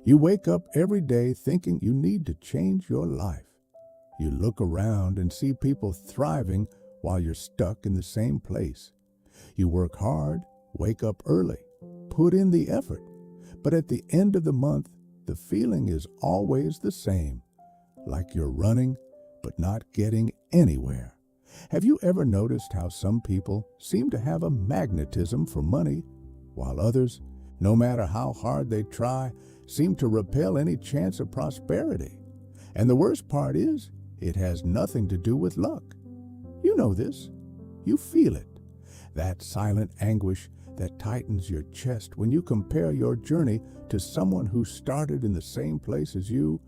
You wake up every day thinking you need to change your life. You look around and see people thriving while you're stuck in the same place. You work hard, wake up early, put in the effort, but at the end of the month, the feeling is always the same, like you're running but not getting anywhere. Have you ever noticed how some people seem to have a magnetism for money, while others, no matter how hard they try, seem to repel any chance of prosperity? And the worst part is, it has nothing to do with luck. You know this. You feel it. That silent anguish that tightens your chest when you compare your journey to someone who started in the same place as you,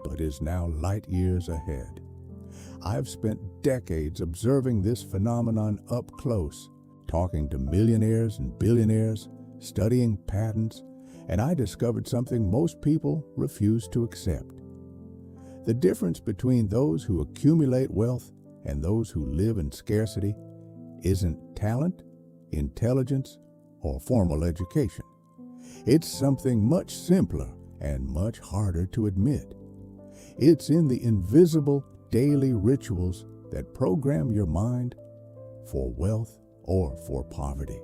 but is now light years ahead. I've spent decades observing this phenomenon up close, talking to millionaires and billionaires, studying patterns, and I discovered something most people refuse to accept. The difference between those who accumulate wealth and those who live in scarcity isn't talent, intelligence, or formal education. It's something much simpler and much harder to admit. It's in the invisible daily rituals that program your mind for wealth or for poverty.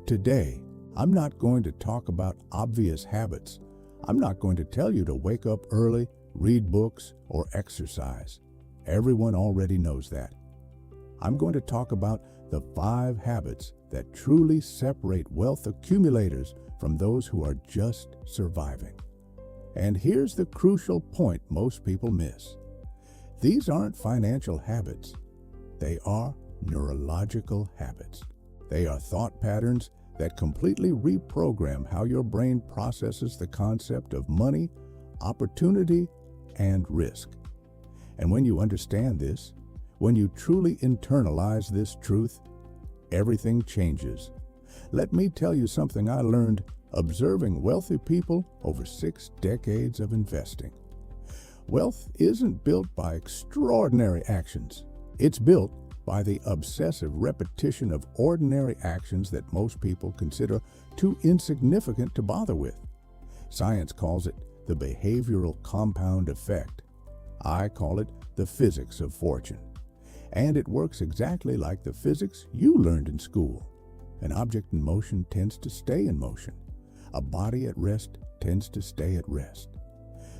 Today, I'm not going to talk about obvious habits. I'm not going to tell you to wake up early, read books, or exercise. Everyone already knows that. I'm going to talk about the 5 habits that truly separate wealth accumulators from those who are just surviving. And here's the crucial point most people miss. These aren't financial habits. They are neurological habits. They are thought patterns that completely reprogram how your brain processes the concept of money, opportunity, and risk. And when you understand this, when you truly internalize this truth, everything changes. Let me tell you something I learned observing wealthy people over 6 decades of investing. Wealth isn't built by extraordinary actions. It's built by the obsessive repetition of ordinary actions that most people consider too insignificant to bother with. Science calls it the behavioral compound effect. I call it the physics of fortune. And it works exactly like the physics you learned in school. An object in motion tends to stay in motion. A body at rest tends to stay at rest.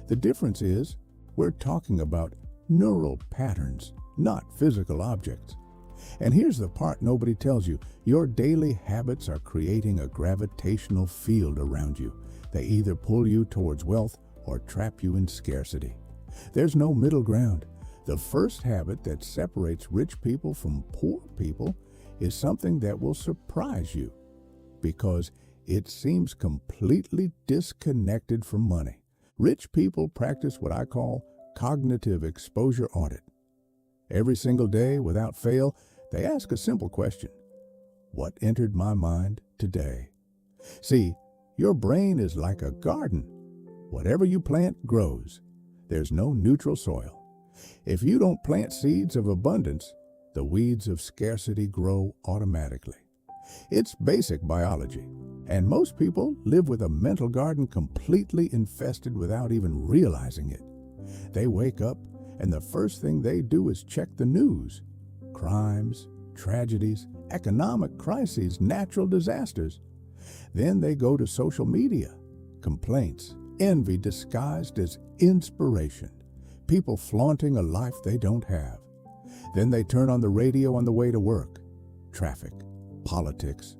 The difference is, we're talking about neural patterns, not physical objects. And here's the part nobody tells you. Your daily habits are creating a gravitational field around you. They either pull you towards wealth or trap you in scarcity. There's no middle ground. The first habit that separates rich people from poor people is something that will surprise you because it seems completely disconnected from money. Rich people practice what I call cognitive exposure audit. Every single day, without fail, they ask a simple question. What entered my mind today? See, your brain is like a garden. Whatever you plant grows. There's no neutral soil. If you don't plant seeds of abundance, the weeds of scarcity grow automatically. It's basic biology, and most people live with a mental garden completely infested without even realizing it. They wake up, and the first thing they do is check the news. Crimes, tragedies, economic crises, natural disasters. Then they go to social media. Complaints, envy disguised as inspiration. People flaunting a life they don't have. Then they turn on the radio on the way to work. Traffic, politics,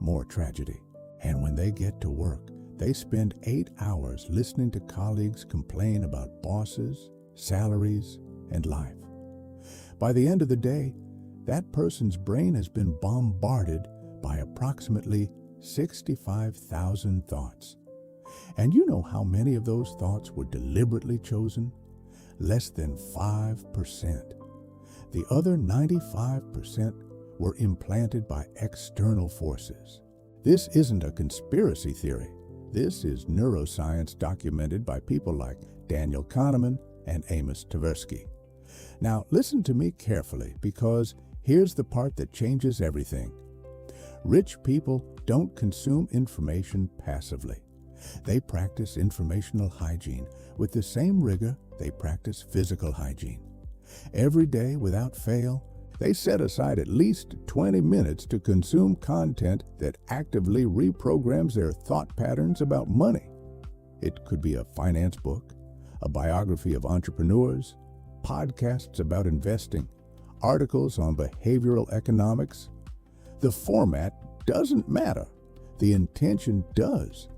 more tragedy. And when they get to work, they spend 8 hours listening to colleagues complain about bosses, salaries, and life. By the end of the day, that person's brain has been bombarded by approximately 65,000 thoughts. And you know how many of those thoughts were deliberately chosen? Less than 5%. The other 95% were implanted by external forces. This isn't a conspiracy theory. This is neuroscience documented by people like Daniel Kahneman and Amos Tversky. Now, listen to me carefully, because here's the part that changes everything. Rich people don't consume information passively. They practice informational hygiene with the same rigor they practice physical hygiene. Every day, without fail, they set aside at least 20 minutes to consume content that actively reprograms their thought patterns about money. It could be a finance book, a biography of entrepreneurs, podcasts about investing, articles on behavioral economics. The format doesn't matter. The intention does.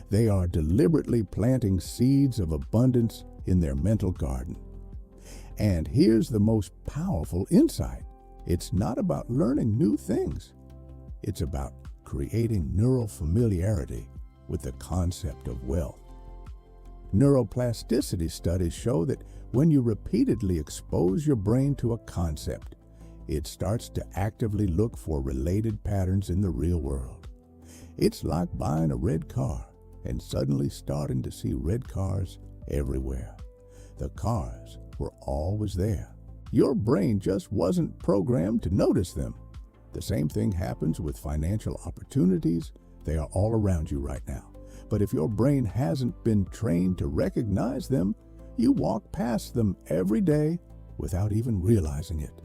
They are deliberately planting seeds of abundance in their mental garden. And here's the most powerful insight. It's not about learning new things. It's about creating neural familiarity with the concept of wealth. Neuroplasticity studies show that when you repeatedly expose your brain to a concept, it starts to actively look for related patterns in the real world. It's like buying a red car and suddenly starting to see red cars everywhere. The cars were always there. Your brain just wasn't programmed to notice them. The same thing happens with financial opportunities. They are all around you right now. But if your brain hasn't been trained to recognize them, you walk past them every day without even realizing it.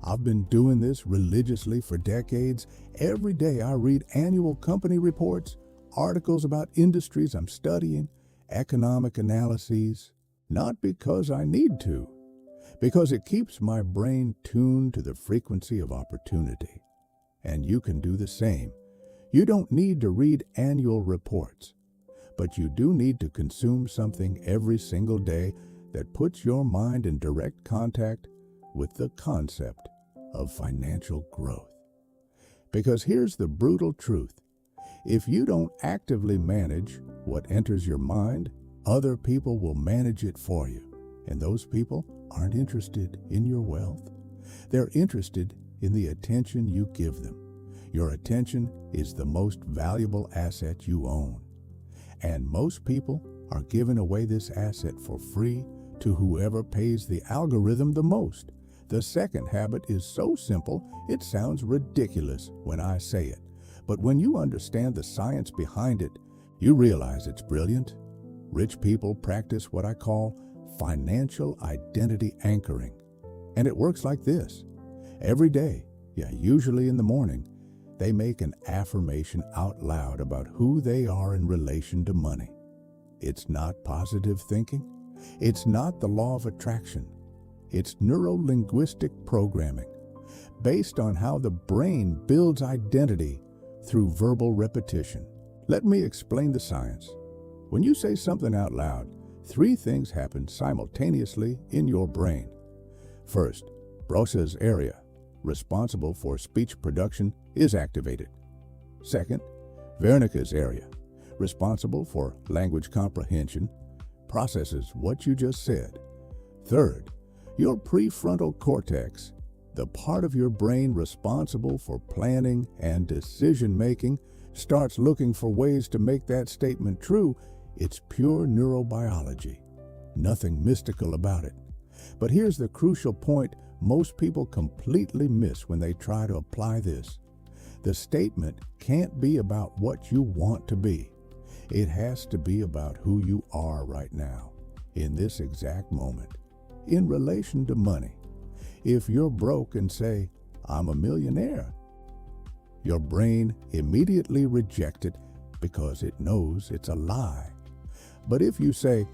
I've been doing this religiously for decades. Every day I read annual company reports, articles about industries I'm studying, economic analyses, not because I need to, because it keeps my brain tuned to the frequency of opportunity. And you can do the same. You don't need to read annual reports, but you do need to consume something every single day that puts your mind in direct contact with the concept of financial growth. Because here's the brutal truth. If you don't actively manage what enters your mind, other people will manage it for you. And those people aren't interested in your wealth. They're interested in the attention you give them. Your attention is the most valuable asset you own. And most people are giving away this asset for free to whoever pays the algorithm the most. The second habit is so simple, it sounds ridiculous when I say it. But when you understand the science behind it, you realize it's brilliant. Rich people practice what I call financial identity anchoring. And it works like this. Every day, usually in the morning, they make an affirmation out loud about who they are in relation to money. It's not positive thinking. It's not the law of attraction. It's neuro-linguistic programming, based on how the brain builds identity through verbal repetition. Let me explain the science. When you say something out loud, 3 things happen simultaneously in your brain. First, Broca's area, responsible for speech production, is activated. Second, Wernicke's area, responsible for language comprehension, processes what you just said. Third, your prefrontal cortex, the part of your brain responsible for planning and decision-making, starts looking for ways to make that statement true. It's pure neurobiology. Nothing mystical about it. But here's the crucial point most people completely miss when they try to apply this. The statement can't be about what you want to be. It has to be about who you are right now, in this exact moment, in relation to money. If you're broke and say, "I'm a millionaire," your brain immediately rejects it because it knows it's a lie. But if you say,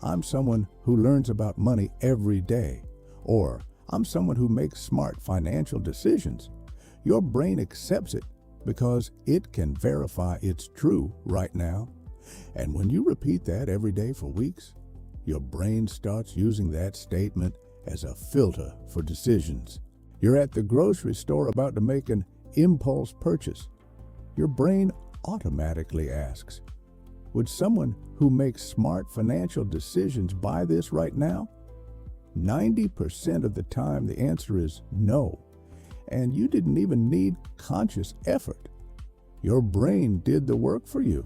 "I'm someone who learns about money every day," or "I'm someone who makes smart financial decisions," your brain accepts it because it can verify it's true right now. And when you repeat that every day for weeks, your brain starts using that statement as a filter for decisions. You're at the grocery store about to make an impulse purchase. Your brain automatically asks, "Would someone who makes smart financial decisions buy this right now?" 90% of the time the answer is no, and you didn't even need conscious effort. Your brain did the work for you.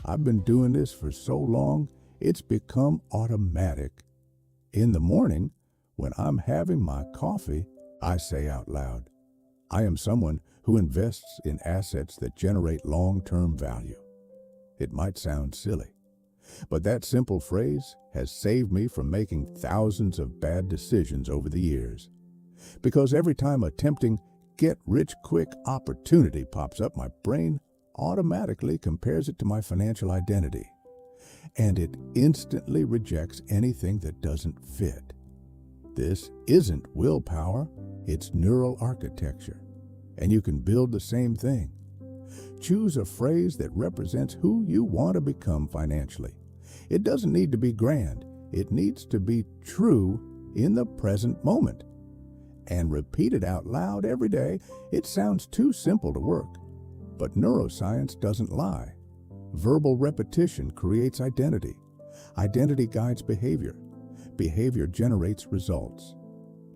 I've been doing this for so long, it's become automatic. In the morning, when I'm having my coffee, I say out loud, "I am someone who invests in assets that generate long-term value." It might sound silly, but that simple phrase has saved me from making thousands of bad decisions over the years. Because every time a tempting get-rich-quick opportunity pops up, my brain automatically compares it to my financial identity, and it instantly rejects anything that doesn't fit. This isn't willpower, it's neural architecture, and you can build the same thing. Choose a phrase that represents who you want to become financially. It doesn't need to be grand. It needs to be true in the present moment. And repeat it out loud every day. It sounds too simple to work, but neuroscience doesn't lie. Verbal repetition creates identity. Identity guides behavior. Behavior generates results.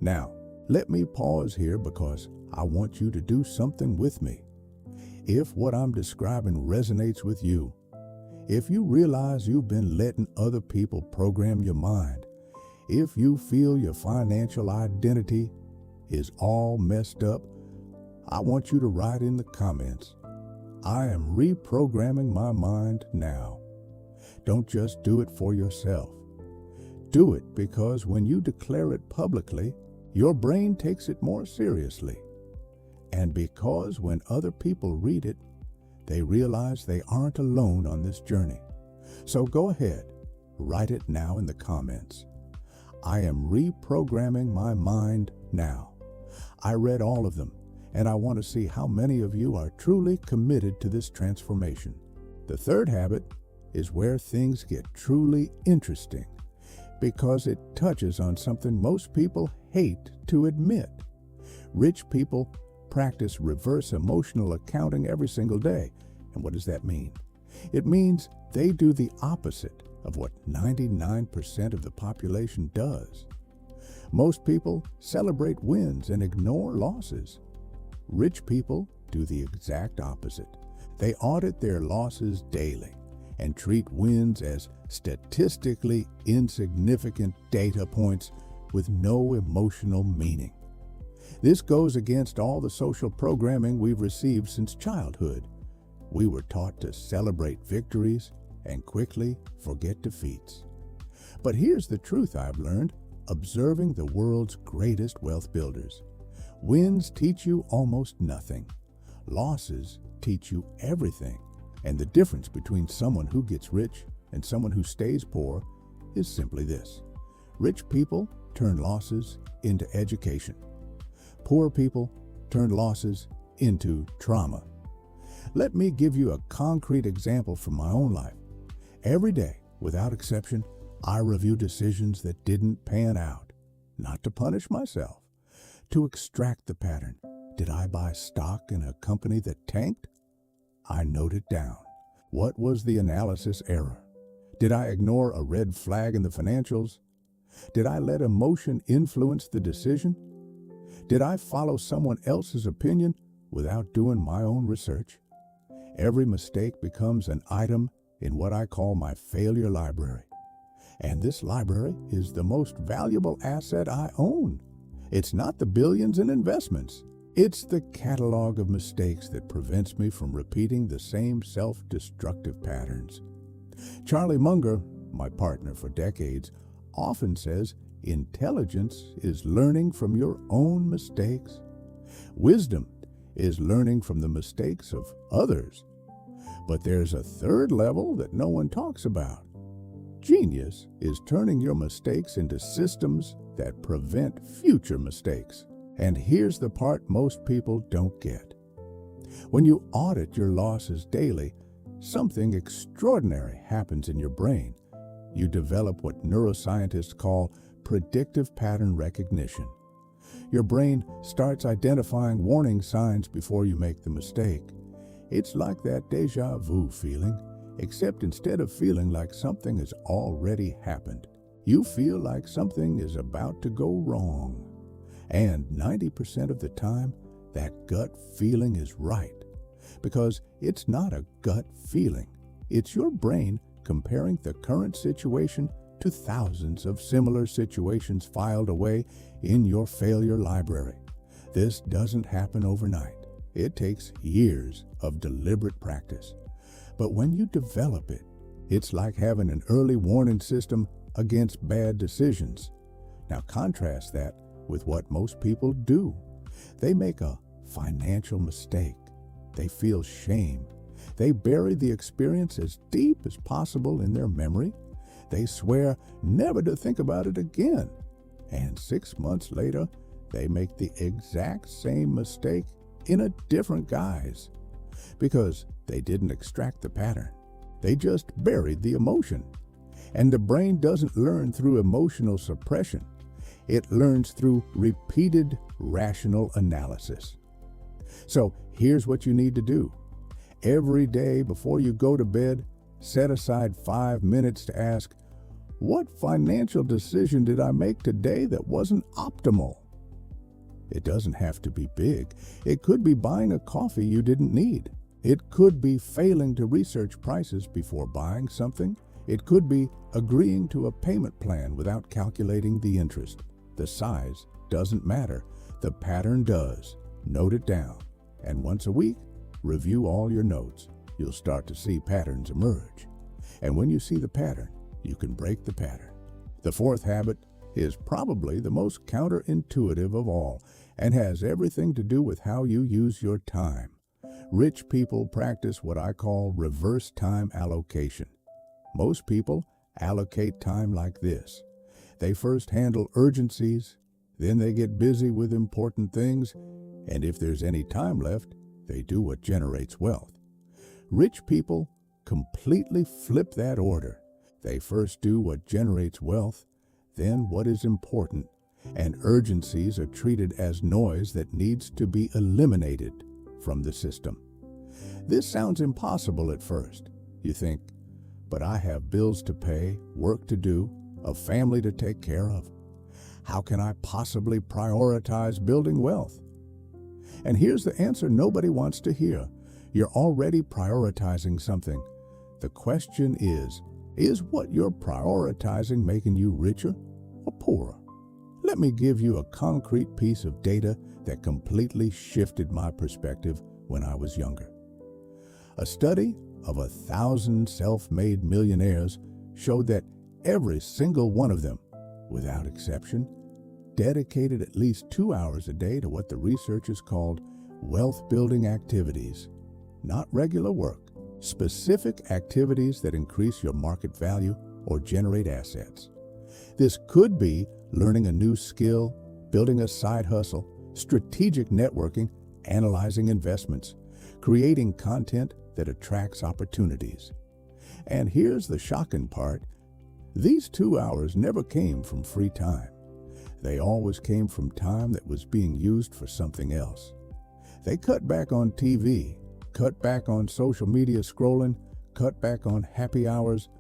Now, let me pause here because I want you to do something with me. If what I'm describing resonates with you, if you realize you've been letting other people program your mind, if you feel your financial identity is all messed up, I want you to write in the comments, I am reprogramming my mind now. Don't just do it for yourself. Do it because when you declare it publicly, your brain takes it more seriously. And because when other people read it, they realize they aren't alone on this journey. So go ahead, write it now in the comments. I am reprogramming my mind now. I read all of them, and I want to see how many of you are truly committed to this transformation. The third habit is where things get truly interesting, because it touches on something most people hate to admit. Rich people practice reverse emotional accounting every single day. And what does that mean? It means they do the opposite of what 99% of the population does. Most people celebrate wins and ignore losses. Rich people do the exact opposite. They audit their losses daily and treat wins as statistically insignificant data points with no emotional meaning. This goes against all the social programming we've received since childhood. We were taught to celebrate victories and quickly forget defeats. But here's the truth I've learned, observing the world's greatest wealth builders. Wins teach you almost nothing. Losses teach you everything. And the difference between someone who gets rich and someone who stays poor is simply this. Rich people turn losses into education. Poor people turn losses into trauma. Let me give you a concrete example from my own life. Every day, without exception, I review decisions that didn't pan out, not to punish myself, to extract the pattern. Did I buy stock in a company that tanked? I note it down. What was the analysis error? Did I ignore a red flag in the financials? Did I let emotion influence the decision? Did I follow someone else's opinion without doing my own research? Every mistake becomes an item in what I call my failure library. And this library is the most valuable asset I own. It's not the billions in investments. It's the catalog of mistakes that prevents me from repeating the same self-destructive patterns. Charlie Munger, my partner for decades, often says intelligence is learning from your own mistakes. Wisdom is learning from the mistakes of others. But there's a third level that no one talks about. Genius is turning your mistakes into systems that prevent future mistakes. And here's the part most people don't get. When you audit your losses daily, something extraordinary happens in your brain. You develop what neuroscientists call predictive pattern recognition. Your brain starts identifying warning signs before you make the mistake. It's like that déjà vu feeling, except instead of feeling like something has already happened, you feel like something is about to go wrong. And 90% of the time, that gut feeling is right. Because it's not a gut feeling. It's your brain comparing the current situation to thousands of similar situations filed away in your failure library. This doesn't happen overnight. It takes years of deliberate practice. But when you develop it, it's like having an early warning system against bad decisions. Now contrast that with what most people do. They make a financial mistake. They feel shame. They bury the experience as deep as possible in their memory. They swear never to think about it again. And 6 months later, they make the exact same mistake in a different guise. Because they didn't extract the pattern. They just buried the emotion. And the brain doesn't learn through emotional suppression. It learns through repeated rational analysis. So here's what you need to do. Every day before you go to bed, set aside 5 minutes to ask, what financial decision did I make today that wasn't optimal? It doesn't have to be big. It could be buying a coffee you didn't need. It could be failing to research prices before buying something. It could be agreeing to a payment plan without calculating the interest. The size doesn't matter. The pattern does. Note it down. And once a week, review all your notes. You'll start to see patterns emerge. And when you see the pattern, you can break the pattern. The fourth habit is probably the most counterintuitive of all and has everything to do with how you use your time. Rich people practice what I call reverse time allocation. Most people allocate time like this. They first handle urgencies, then they get busy with important things, and if there's any time left, they do what generates wealth. Rich people completely flip that order. They first do what generates wealth, then what is important, and urgencies are treated as noise that needs to be eliminated from the system. This sounds impossible at first. You think, but I have bills to pay, work to do, a family to take care of. How can I possibly prioritize building wealth? And here's the answer nobody wants to hear. You're already prioritizing something. The question is what you're prioritizing making you richer or poorer? Let me give you a concrete piece of data that completely shifted my perspective when I was younger. A study of 1,000 self-made millionaires showed that every single one of them, without exception, dedicated at least 2 hours a day to what the researchers called wealth-building activities. Not regular work, specific activities that increase your market value or generate assets. This could be learning a new skill, building a side hustle, strategic networking, analyzing investments, creating content that attracts opportunities. And here's the shocking part. These 2 hours never came from free time. They always came from time that was being used for something else. They cut back on TV, cut back on social media scrolling, cut back on happy hours,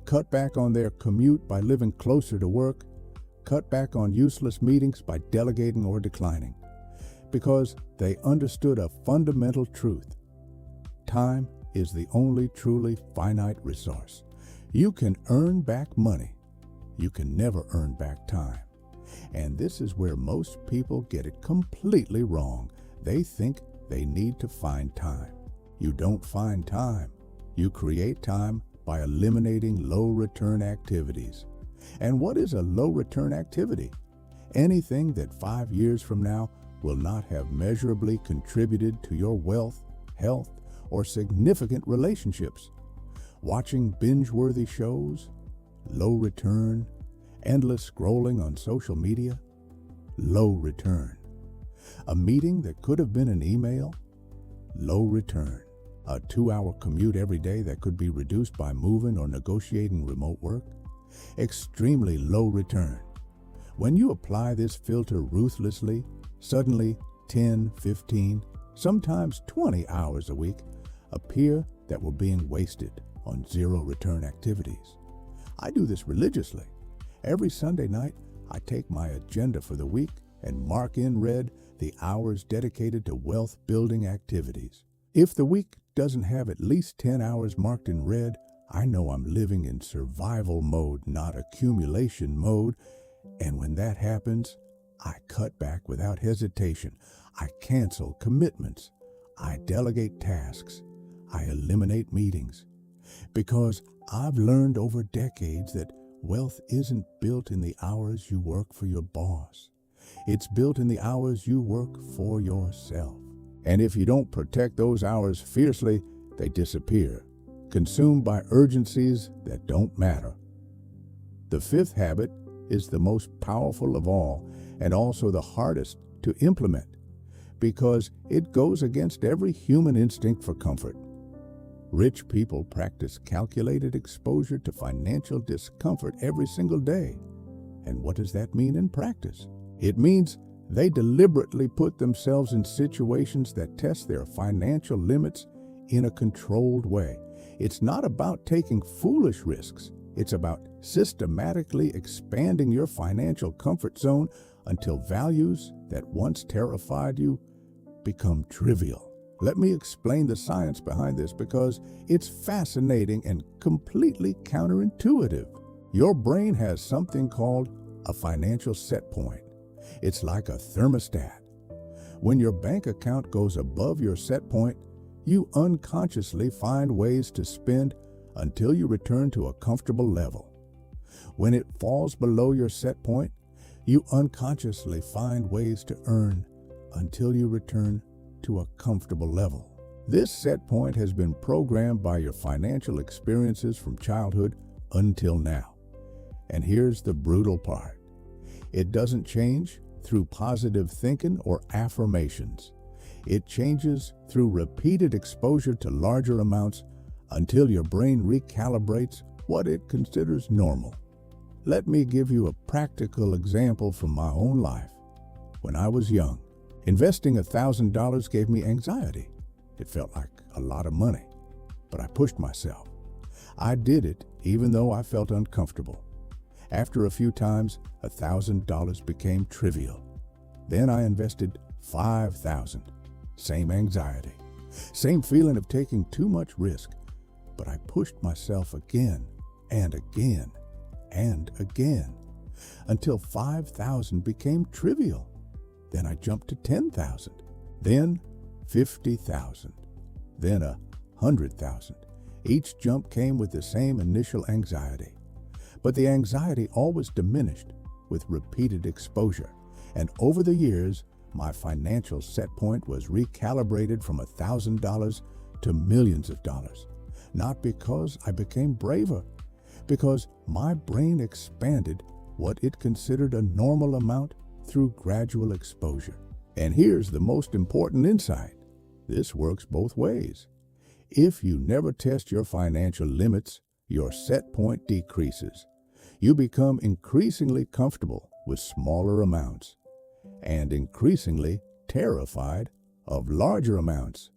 cut back on their commute by living closer to work, cut back on useless meetings by delegating or declining. Because they understood a fundamental truth. Time is the only truly finite resource. You can earn back money. You can never earn back time. And this is where most people get it completely wrong. They think they need to find time. You don't find time. You create time by eliminating low-return activities. And what is a low-return activity? Anything that 5 years from now will not have measurably contributed to your wealth, health, or significant relationships. Watching binge-worthy shows, low return, endless scrolling on social media, low return. A meeting that could have been an email, low return. A 2-hour commute every day that could be reduced by moving or negotiating remote work, extremely low return. When you apply this filter ruthlessly, suddenly 10, 15, sometimes 20 hours a week appear that were being wasted on zero return activities. I do this religiously. Every Sunday night, I take my agenda for the week and mark in red the hours dedicated to wealth-building activities. If the week doesn't have at least 10 hours marked in red, I know I'm living in survival mode, not accumulation mode. And when that happens, I cut back without hesitation. I cancel commitments. I delegate tasks. I eliminate meetings. Because I've learned over decades that wealth isn't built in the hours you work for your boss. It's built in the hours you work for yourself. And if you don't protect those hours fiercely, they disappear, consumed by urgencies that don't matter. The fifth habit is the most powerful of all and also the hardest to implement because it goes against every human instinct for comfort. Rich people practice calculated exposure to financial discomfort every single day. And what does that mean in practice? It means they deliberately put themselves in situations that test their financial limits in a controlled way. It's not about taking foolish risks. It's about systematically expanding your financial comfort zone until values that once terrified you become trivial. Let me explain the science behind this because it's fascinating and completely counterintuitive. Your brain has something called a financial set point. It's like a thermostat. When your bank account goes above your set point, you unconsciously find ways to spend until you return to a comfortable level. When it falls below your set point, you unconsciously find ways to earn until you return to a comfortable level. This set point has been programmed by your financial experiences from childhood until now. And here's the brutal part. It doesn't change through positive thinking or affirmations. It changes through repeated exposure to larger amounts until your brain recalibrates what it considers normal. Let me give you a practical example from my own life. When I was young, investing $1,000 gave me anxiety. It felt like a lot of money, but I pushed myself. I did it even though I felt uncomfortable. After a few times, $1,000 became trivial. Then I invested $5,000. Same anxiety, same feeling of taking too much risk, but I pushed myself again and again and again until $5,000 became trivial. Then I jumped to $10,000, then $50,000, then $100,000. Each jump came with the same initial anxiety, but the anxiety always diminished with repeated exposure. And over the years, my financial set point was recalibrated from $1,000 to millions of dollars. Not because I became braver, because my brain expanded what it considered a normal amount through gradual exposure. And here's the most important insight. This works both ways. If you never test your financial limits, your set point decreases. You become increasingly comfortable with smaller amounts and increasingly terrified of larger amounts,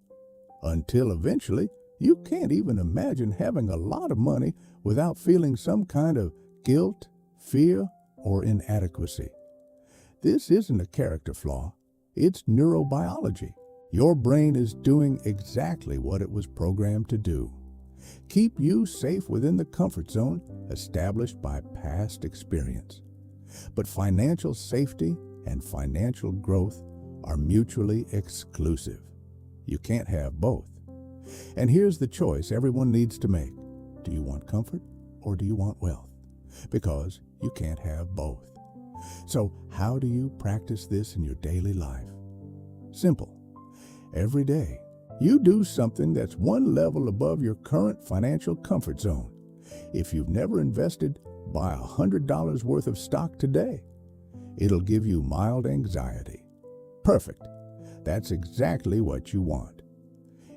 until eventually you can't even imagine having a lot of money without feeling some kind of guilt, fear, or inadequacy. This isn't a character flaw, it's neurobiology. Your brain is doing exactly what it was programmed to do. Keep you safe within the comfort zone established by past experience. But financial safety and financial growth are mutually exclusive. You can't have both. And here's the choice everyone needs to make. Do you want comfort or do you want wealth? Because you can't have both. So how do you practice this in your daily life? Simple. Every day, you do something that's one level above your current financial comfort zone. If you've never invested, buy $100 worth of stock today. It'll give you mild anxiety. Perfect. That's exactly what you want.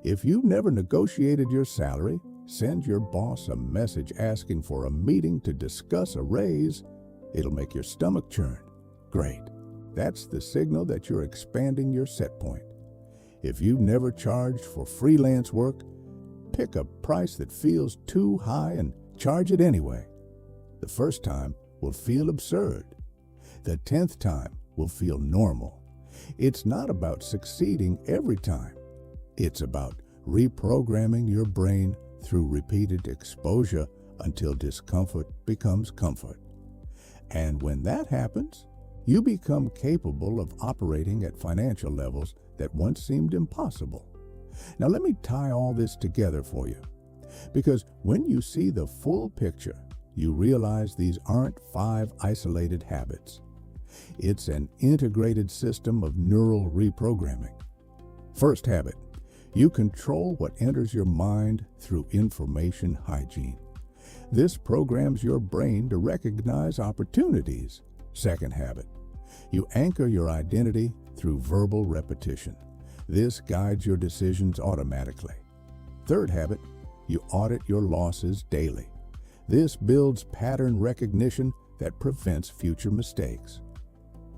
If you've never negotiated your salary, send your boss a message asking for a meeting to discuss a raise. It'll make your stomach churn. Great. That's the signal that you're expanding your set point. If you've never charged for freelance work, pick a price that feels too high and charge it anyway. The first time will feel absurd. The 10th time will feel normal. It's not about succeeding every time. It's about reprogramming your brain through repeated exposure until discomfort becomes comfort. And when that happens, you become capable of operating at financial levels that once seemed impossible. Now let me tie all this together for you. Because when you see the full picture, you realize these aren't 5 isolated habits. It's an integrated system of neural reprogramming. First habit, you control what enters your mind through information hygiene. This programs your brain to recognize opportunities. Second habit, you anchor your identity through verbal repetition. This guides your decisions automatically. Third habit, you audit your losses daily. This builds pattern recognition that prevents future mistakes.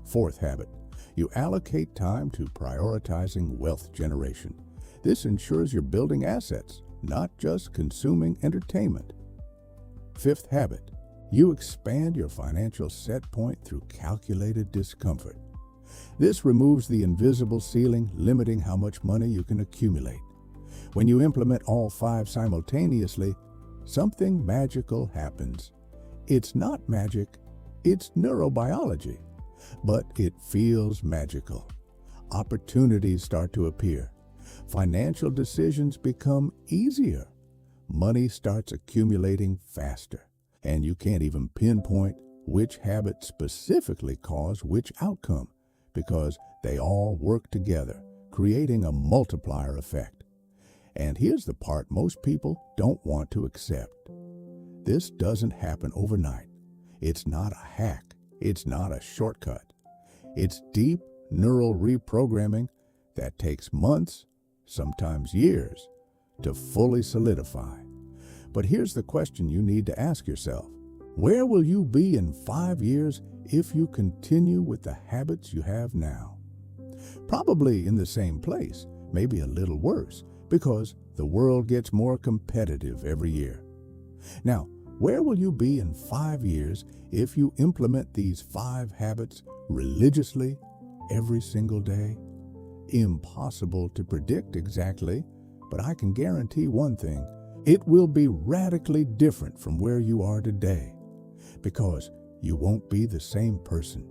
Fourth habit, you allocate time to prioritizing wealth generation. This ensures you're building assets, not just consuming entertainment. Fifth habit, you expand your financial set point through calculated discomfort. This removes the invisible ceiling limiting how much money you can accumulate. When you implement all 5 simultaneously, something magical happens. It's not magic, it's neurobiology, but it feels magical. Opportunities start to appear. Financial decisions become easier. Money starts accumulating faster, and you can't even pinpoint which habit specifically caused which outcome because they all work together, creating a multiplier effect. And here's the part most people don't want to accept. This doesn't happen overnight. It's not a hack. It's not a shortcut. It's deep neural reprogramming that takes months, sometimes years, to fully solidify. But here's the question you need to ask yourself. Where will you be in 5 years if you continue with the habits you have now? Probably in the same place, maybe a little worse, because the world gets more competitive every year. Now, where will you be in 5 years if you implement these 5 habits religiously every single day? Impossible to predict exactly, but I can guarantee one thing. It will be radically different from where you are today, because you won't be the same person.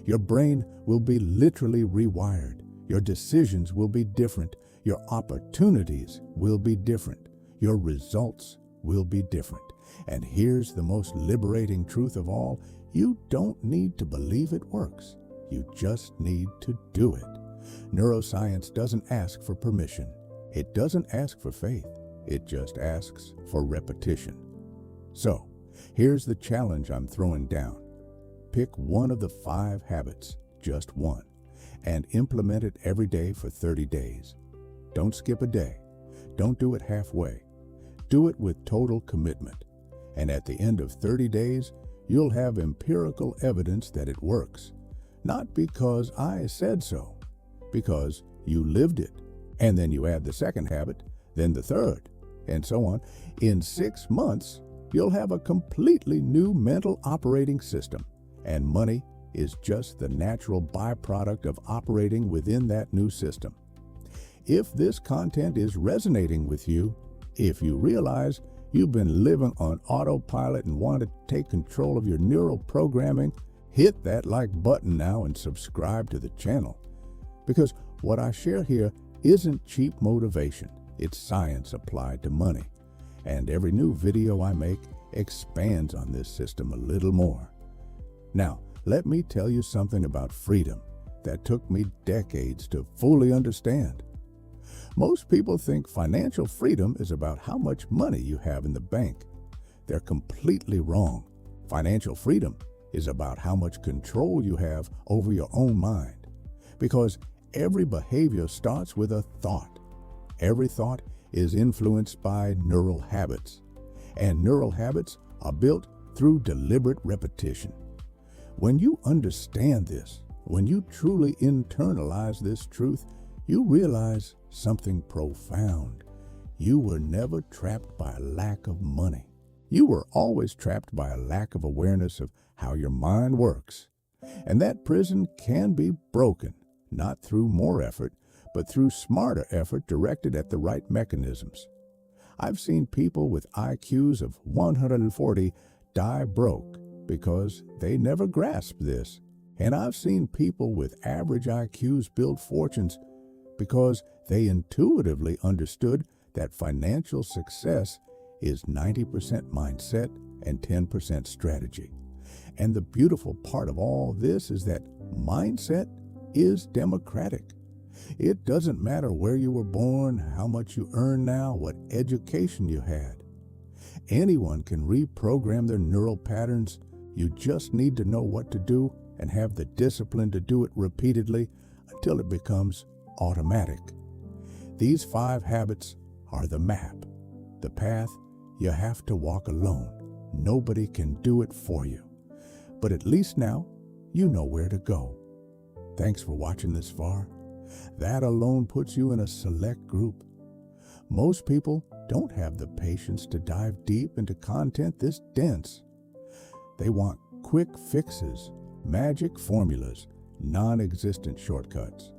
Your brain will be literally rewired. Your decisions will be different. Your opportunities will be different. Your results will be different. And here's the most liberating truth of all. You don't need to believe it works. You just need to do it. Neuroscience doesn't ask for permission. It doesn't ask for faith. It just asks for repetition. So, here's the challenge I'm throwing down. Pick one of the 5 habits, just one, and implement it every day for 30 days. Don't skip a day. Don't do it halfway. Do it with total commitment. And at the end of 30 days, you'll have empirical evidence that it works. Not because I said so, because you lived it. And then you add the second habit, then the third, and so on. In 6 months, you'll have a completely new mental operating system, and money is just the natural byproduct of operating within that new system. If this content is resonating with you, if you realize you've been living on autopilot and want to take control of your neural programming, hit that like button now and subscribe to the channel. Because what I share here isn't cheap motivation, it's science applied to money. And every new video I make expands on this system a little more. Now, let me tell you something about freedom that took me decades to fully understand. Most people think financial freedom is about how much money you have in the bank. They're completely wrong. Financial freedom is about how much control you have over your own mind. Because every behavior starts with a thought. Every thought is influenced by neural habits. And neural habits are built through deliberate repetition. When you understand this, when you truly internalize this truth, you realize something profound. You were never trapped by a lack of money. You were always trapped by a lack of awareness of how your mind works. And that prison can be broken, not through more effort, but through smarter effort directed at the right mechanisms. I've seen people with IQs of 140 die broke because they never grasped this. And I've seen people with average IQs build fortunes because they intuitively understood that financial success is 90% mindset and 10% strategy. And the beautiful part of all this is that mindset is democratic. It doesn't matter where you were born, how much you earn now, what education you had. Anyone can reprogram their neural patterns. You just need to know what to do and have the discipline to do it repeatedly until it becomes automatic. These 5 habits are the map, the path you have to walk alone. Nobody can do it for you. But at least now, you know where to go. Thanks for watching this far. That alone puts you in a select group. Most people don't have the patience to dive deep into content this dense. They want quick fixes, magic formulas, non-existent shortcuts.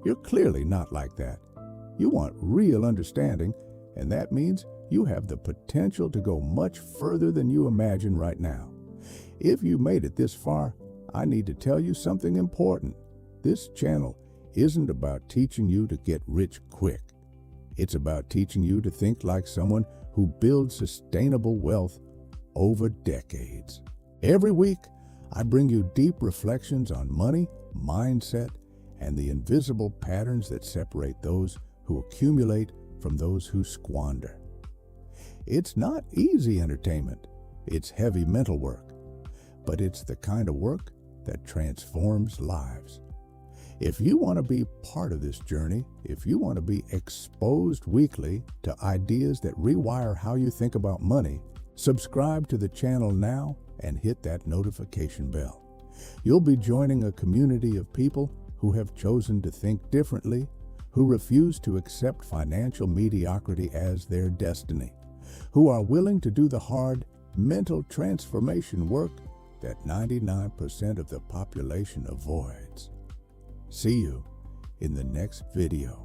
You're clearly not like that. You want real understanding, and that means you have the potential to go much further than you imagine right now. If you made it this far, I need to tell you something important. This channel isn't about teaching you to get rich quick. It's about teaching you to think like someone who builds sustainable wealth over decades. Every week, I bring you deep reflections on money, mindset, and the invisible patterns that separate those who accumulate from those who squander. It's not easy entertainment. It's heavy mental work. But it's the kind of work that transforms lives. If you want to be part of this journey, if you want to be exposed weekly to ideas that rewire how you think about money, subscribe to the channel now and hit that notification bell. You'll be joining a community of people who have chosen to think differently, who refuse to accept financial mediocrity as their destiny, who are willing to do the hard mental transformation work that 99% of the population avoids. See you in the next video.